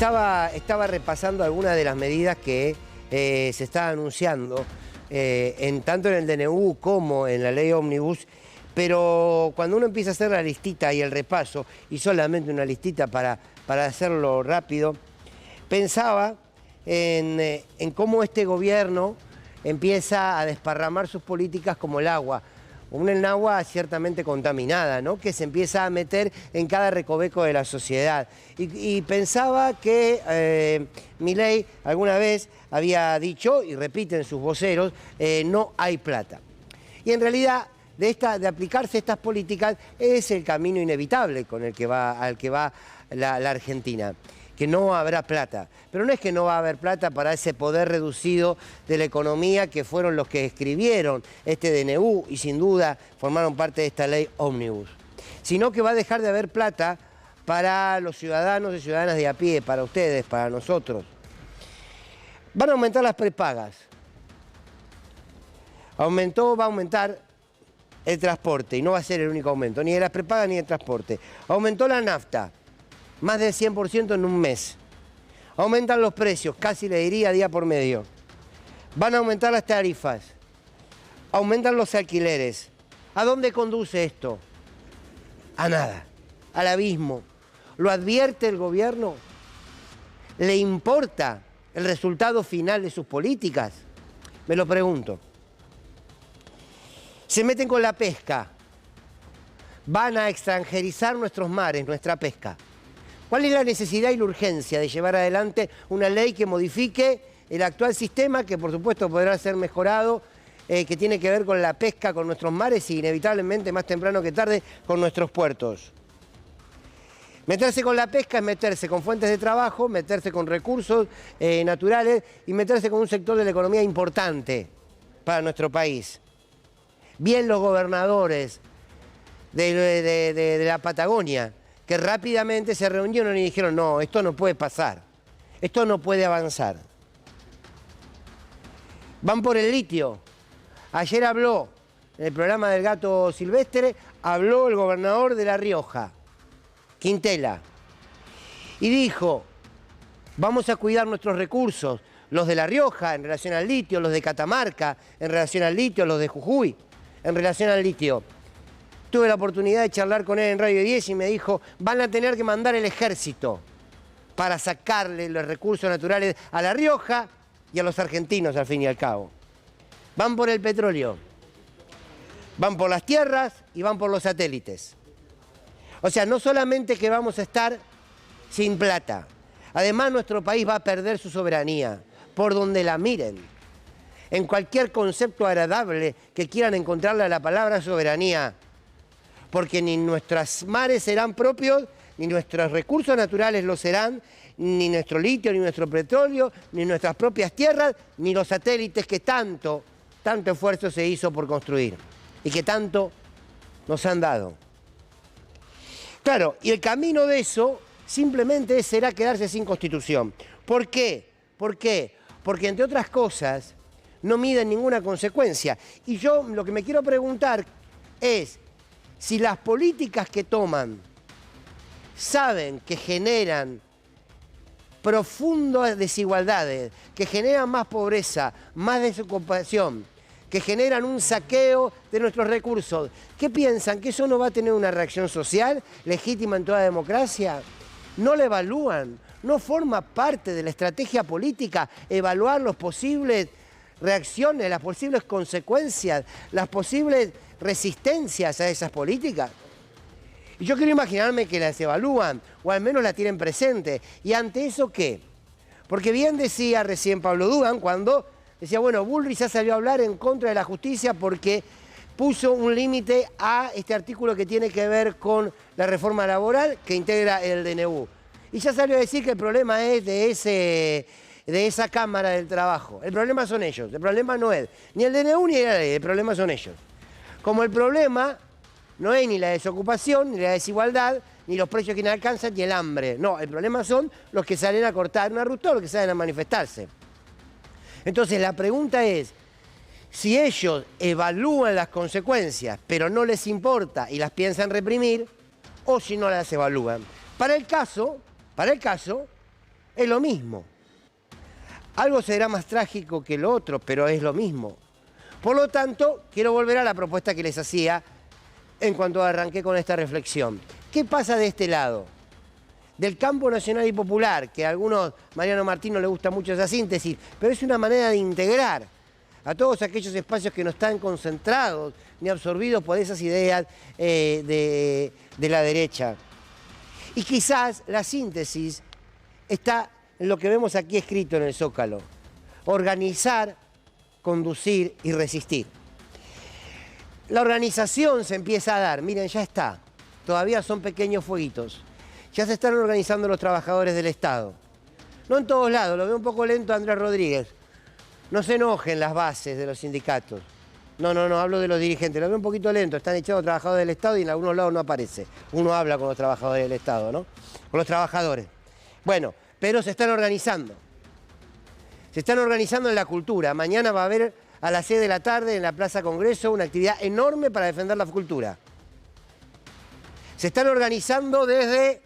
Estaba repasando algunas de las medidas que se están anunciando, tanto en el DNU como en la ley Ómnibus, pero cuando uno empieza a hacer la listita y el repaso, y solamente una listita para hacerlo rápido, pensaba en cómo este gobierno empieza a desparramar sus políticas como el agua. Un agua ciertamente contaminada, ¿no?, que se empieza a meter en cada recoveco de la sociedad. Y pensaba que Milei alguna vez había dicho, y repiten sus voceros, no hay plata. Y en realidad, de aplicarse estas políticas, es el camino inevitable al que va la Argentina, que no habrá plata. Pero no es que no va a haber plata para ese poder reducido de la economía que fueron los que escribieron este DNU y sin duda formaron parte de esta ley Ómnibus, sino que va a dejar de haber plata para los ciudadanos y ciudadanas de a pie, para ustedes, para nosotros. Van a aumentar las prepagas. Va a aumentar el transporte, y no va a ser el único aumento, ni de las prepagas ni del transporte. Aumentó la nafta, más del 100% en un mes. Aumentan los precios, casi le diría día por medio. Van a aumentar las tarifas. Aumentan los alquileres. ¿A dónde conduce esto? A nada, al abismo. ¿Lo advierte el gobierno? ¿Le importa el resultado final de sus políticas? Me lo pregunto. Se meten con la pesca. Van a extranjerizar nuestros mares, nuestra pesca. ¿Cuál es la necesidad y la urgencia de llevar adelante una ley que modifique el actual sistema, que por supuesto podrá ser mejorado, que tiene que ver con la pesca, con nuestros mares y inevitablemente más temprano que tarde con nuestros puertos? Meterse con la pesca es meterse con fuentes de trabajo, meterse con recursos naturales y meterse con un sector de la economía importante para nuestro país. Bien los gobernadores de la Patagonia, que rápidamente se reunieron y dijeron, no, esto no puede pasar, esto no puede avanzar. Van por el litio. Ayer habló, en el programa del Gato Silvestre, habló el gobernador de La Rioja, Quintela, y dijo, vamos a cuidar nuestros recursos, los de La Rioja en relación al litio, los de Catamarca en relación al litio, los de Jujuy en relación al litio. Tuve la oportunidad de charlar con él en Radio 10 y me dijo, van a tener que mandar el ejército para sacarle los recursos naturales a La Rioja y a los argentinos, al fin y al cabo. Van por el petróleo, van por las tierras y van por los satélites. O sea, no solamente que vamos a estar sin plata, además nuestro país va a perder su soberanía, por donde la miren. En cualquier concepto agradable que quieran encontrarle a la palabra soberanía, porque ni nuestros mares serán propios, ni nuestros recursos naturales lo serán, ni nuestro litio, ni nuestro petróleo, ni nuestras propias tierras, ni los satélites que tanto esfuerzo se hizo por construir y que tanto nos han dado. Claro, y el camino de eso simplemente será quedarse sin constitución. ¿Por qué? ¿Por qué? Porque entre otras cosas no miden ninguna consecuencia. Y yo lo que me quiero preguntar es, si las políticas que toman saben que generan profundas desigualdades, que generan más pobreza, más desocupación, que generan un saqueo de nuestros recursos, ¿qué piensan? ¿Que eso no va a tener una reacción social legítima en toda democracia? No la evalúan, no forma parte de la estrategia política evaluar las posibles reacciones, las posibles consecuencias, las posibles resistencias a esas políticas. Y yo quiero imaginarme que las evalúan, o al menos las tienen presente. ¿Y ante eso qué? Porque bien decía recién Pablo Dugan cuando decía, bueno, Bullrich ya salió a hablar en contra de la justicia porque puso un límite a este artículo que tiene que ver con la reforma laboral que integra el DNU. Y ya salió a decir que el problema es de esa Cámara del Trabajo. El problema son ellos, el problema no es ni el DNU ni la ley, el problema son ellos. Como el problema no es ni la desocupación, ni la desigualdad, ni los precios que no alcanzan, ni el hambre. No, el problema son los que salen a cortar una ruta o los que salen a manifestarse. Entonces la pregunta es, si ellos evalúan las consecuencias, pero no les importa y las piensan reprimir, o si no las evalúan. Para el caso, es lo mismo. Algo será más trágico que lo otro, pero es lo mismo. Por lo tanto, quiero volver a la propuesta que les hacía en cuanto arranqué con esta reflexión. ¿Qué pasa de este lado? Del campo nacional y popular, que a algunos, Mariano Martín, no le gusta mucho esa síntesis, pero es una manera de integrar a todos aquellos espacios que no están concentrados ni absorbidos por esas ideas de la derecha. Y quizás la síntesis está en lo que vemos aquí escrito en el Zócalo: organizar, conducir y resistir. La organización se empieza a dar, miren, ya está, todavía son pequeños fueguitos. Ya se están organizando los trabajadores del Estado. No en todos lados, lo veo un poco lento a Andrés Rodríguez. No se enojen las bases de los sindicatos. No, hablo de los dirigentes, lo veo un poquito lento. Están echados trabajadores del Estado y en algunos lados no aparece. Uno habla con los trabajadores del Estado, ¿no? Con los trabajadores. Bueno, pero se están organizando. Se están organizando en la cultura. Mañana va a haber a las 6 de la tarde en la Plaza Congreso una actividad enorme para defender la cultura. Se están organizando desde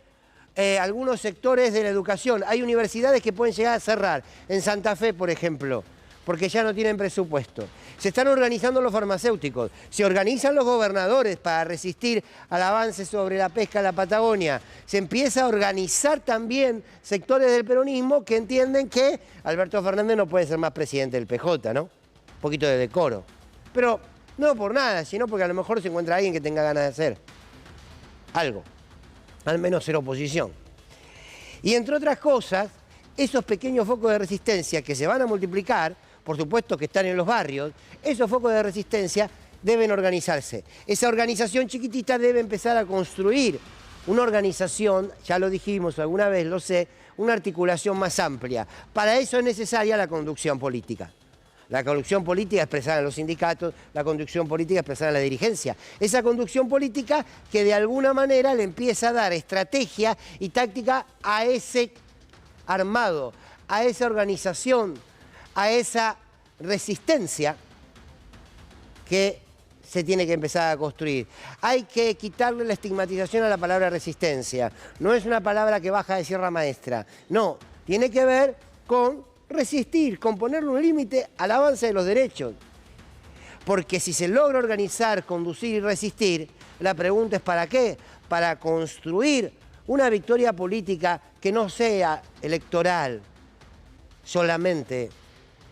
algunos sectores de la educación. Hay universidades que pueden llegar a cerrar. En Santa Fe, por ejemplo, porque ya no tienen presupuesto. Se están organizando los farmacéuticos. Se organizan los gobernadores para resistir al avance sobre la pesca en la Patagonia. Se empieza a organizar también sectores del peronismo que entienden que Alberto Fernández no puede ser más presidente del PJ, ¿no? Un poquito de decoro. Pero no por nada, sino porque a lo mejor se encuentra alguien que tenga ganas de hacer algo. Al menos ser oposición. Y entre otras cosas, esos pequeños focos de resistencia que se van a multiplicar, por supuesto que están en los barrios, esos focos de resistencia deben organizarse. Esa organización chiquitita debe empezar a construir una organización, ya lo dijimos alguna vez, lo sé, una articulación más amplia. Para eso es necesaria la conducción política. La conducción política expresada en los sindicatos, la conducción política expresada en la dirigencia. Esa conducción política que de alguna manera le empieza a dar estrategia y táctica a ese armado, a esa organización, a esa resistencia que se tiene que empezar a construir. Hay que quitarle la estigmatización a la palabra resistencia. No es una palabra que baja de Sierra Maestra. No, tiene que ver con resistir, con ponerle un límite al avance de los derechos. Porque si se logra organizar, conducir y resistir, la pregunta es ¿para qué? Para construir una victoria política que no sea electoral solamente,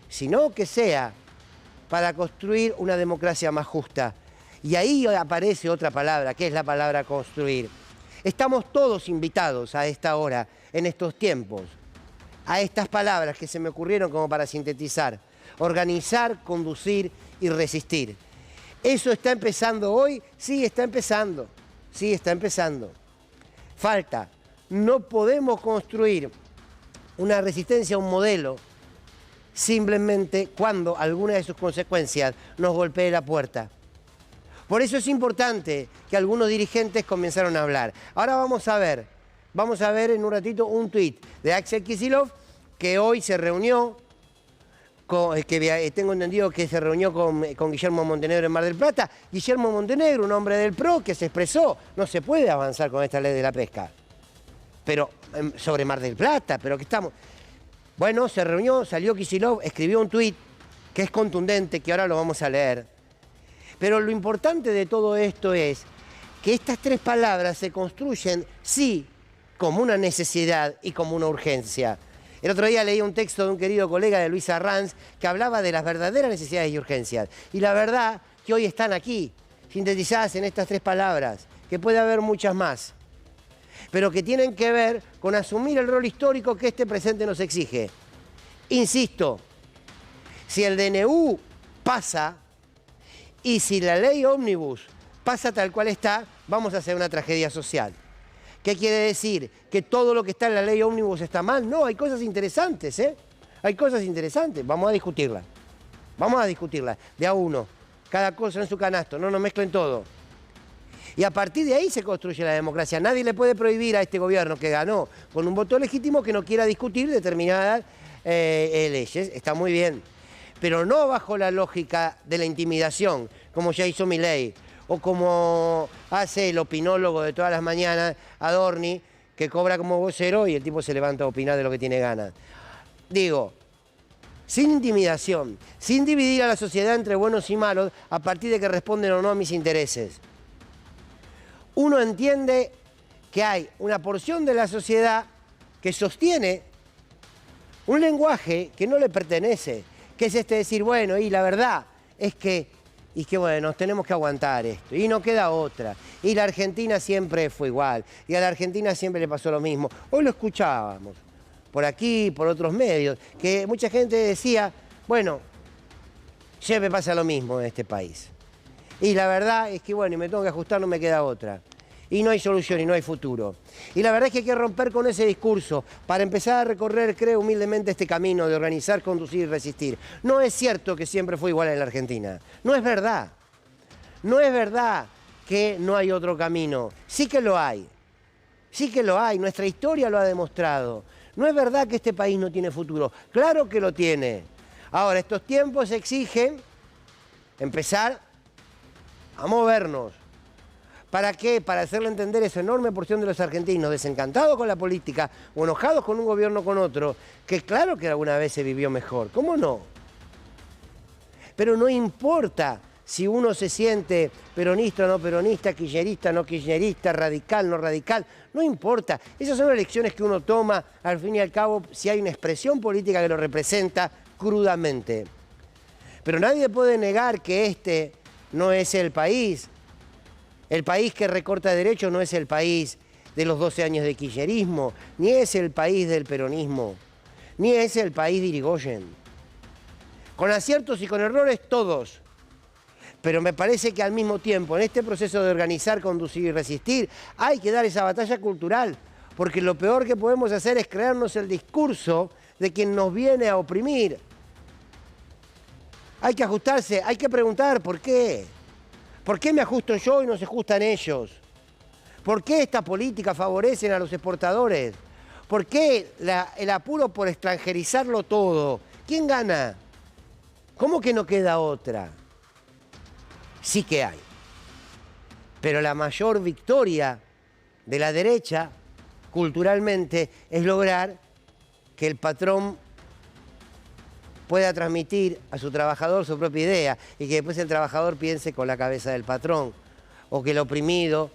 sino que sea para construir una democracia más justa. Y ahí aparece otra palabra, que es la palabra construir. Estamos todos invitados a esta hora, en estos tiempos, a estas palabras que se me ocurrieron como para sintetizar: organizar, conducir y resistir. ¿Eso está empezando hoy? Sí, está empezando. Sí, está empezando. Falta. No podemos construir una resistencia, un modelo, simplemente cuando alguna de sus consecuencias nos golpee la puerta. Por eso es importante que algunos dirigentes comenzaron a hablar. Ahora vamos a ver en un ratito un tuit de Axel Kicillof, que hoy se reunió, tengo entendido que se reunió con Guillermo Montenegro en Mar del Plata. Guillermo Montenegro, un hombre del PRO, que se expresó: no se puede avanzar con esta ley de la pesca. Pero sobre Mar del Plata, pero que estamos... Bueno, se reunió, salió Kicillof, escribió un tuit que es contundente, que ahora lo vamos a leer. Pero lo importante de todo esto es que estas tres palabras se construyen, sí, como una necesidad y como una urgencia. El otro día leí un texto de un querido colega de Luis Arranz que hablaba de las verdaderas necesidades y urgencias. Y la verdad que hoy están aquí, sintetizadas en estas tres palabras, que puede haber muchas más, pero que tienen que ver con asumir el rol histórico que este presente nos exige. Insisto, si el DNU pasa y si la ley ómnibus pasa tal cual está, vamos a hacer una tragedia social. ¿Qué quiere decir? ¿Que todo lo que está en la ley ómnibus está mal? No, hay cosas interesantes, ¿eh? Hay cosas interesantes, vamos a discutirlas. Vamos a discutirlas, de a uno, cada cosa en su canasto, no nos mezclen todo. Y a partir de ahí se construye la democracia. Nadie le puede prohibir a este gobierno que ganó con un voto legítimo que no quiera discutir determinadas leyes. Está muy bien. Pero no bajo la lógica de la intimidación, como ya hizo Milei, o como hace el opinólogo de todas las mañanas, Adorni, que cobra como vocero y el tipo se levanta a opinar de lo que tiene ganas. Digo, sin intimidación, sin dividir a la sociedad entre buenos y malos a partir de que responden o no a mis intereses. Uno entiende que hay una porción de la sociedad que sostiene un lenguaje que no le pertenece, que es este decir, bueno, y la verdad es que, bueno, nos tenemos que aguantar esto, y no queda otra, y la Argentina siempre fue igual, y a la Argentina siempre le pasó lo mismo. Hoy lo escuchábamos, por aquí, por otros medios, que mucha gente decía, bueno, siempre pasa lo mismo en este país. Y la verdad es que, bueno, y me tengo que ajustar, no me queda otra. Y no hay solución y no hay futuro. Y la verdad es que hay que romper con ese discurso para empezar a recorrer, creo humildemente, este camino de organizar, conducir y resistir. No es cierto que siempre fue igual en la Argentina. No es verdad. No es verdad que no hay otro camino. Sí que lo hay. Sí que lo hay. Nuestra historia lo ha demostrado. No es verdad que este país no tiene futuro. Claro que lo tiene. Ahora, estos tiempos exigen empezar a movernos. ¿Para qué? Para hacerle entender a esa enorme porción de los argentinos desencantados con la política o enojados con un gobierno con otro, que claro que alguna vez se vivió mejor. ¿Cómo no? Pero no importa si uno se siente peronista o no peronista, kirchnerista o no kirchnerista, radical o no radical. No importa. Esas son elecciones que uno toma, al fin y al cabo, si hay una expresión política que lo representa crudamente. Pero nadie puede negar que este no es el país. El país que recorta derechos no es el país de los 12 años de kirchnerismo, ni es el país del peronismo, ni es el país de Irigoyen. Con aciertos y con errores todos. Pero me parece que al mismo tiempo, en este proceso de organizar, conducir y resistir, hay que dar esa batalla cultural, porque lo peor que podemos hacer es crearnos el discurso de quien nos viene a oprimir. Hay que ajustarse, hay que preguntar ¿por qué? ¿Por qué me ajusto yo y no se ajustan ellos? ¿Por qué estas políticas favorecen a los exportadores? ¿Por qué el apuro por extranjerizarlo todo? ¿Quién gana? ¿Cómo que no queda otra? Sí que hay. Pero la mayor victoria de la derecha, culturalmente, es lograr que el patrón pueda transmitir a su trabajador su propia idea y que después el trabajador piense con la cabeza del patrón, o que el oprimido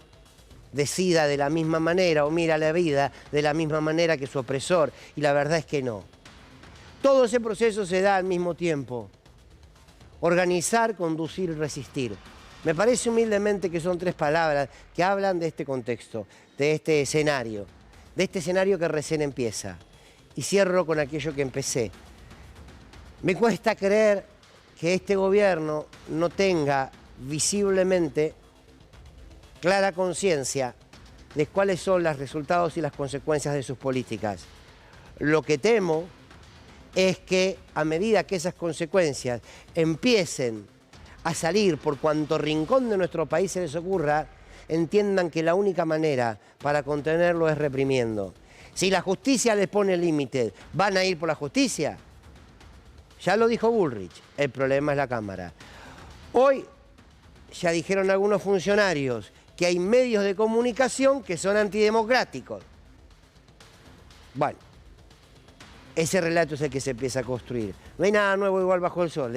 decida de la misma manera o mira la vida de la misma manera que su opresor, y la verdad es que no. Todo ese proceso se da al mismo tiempo. Organizar, conducir y resistir. Me parece humildemente que son tres palabras que hablan de este contexto, de este escenario que recién empieza. Y cierro con aquello que empecé. Me cuesta creer que este gobierno no tenga visiblemente clara conciencia de cuáles son los resultados y las consecuencias de sus políticas. Lo que temo es que a medida que esas consecuencias empiecen a salir por cuanto rincón de nuestro país se les ocurra, entiendan que la única manera para contenerlo es reprimiendo. Si la justicia les pone límites, ¿van a ir por la justicia? Ya lo dijo Bullrich, el problema es la Cámara. Hoy ya dijeron algunos funcionarios que hay medios de comunicación que son antidemocráticos. Bueno, ese relato es el que se empieza a construir. No hay nada nuevo igual bajo el sol,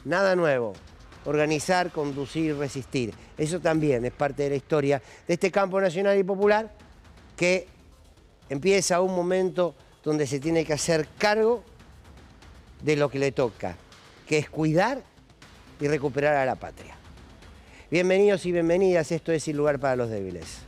nada nuevo. Organizar, conducir, resistir. Eso también es parte de la historia de este campo nacional y popular que empieza un momento donde se tiene que hacer cargo de lo que le toca, que es cuidar y recuperar a la patria. Bienvenidos y bienvenidas, esto es Sin Lugar para los Débiles.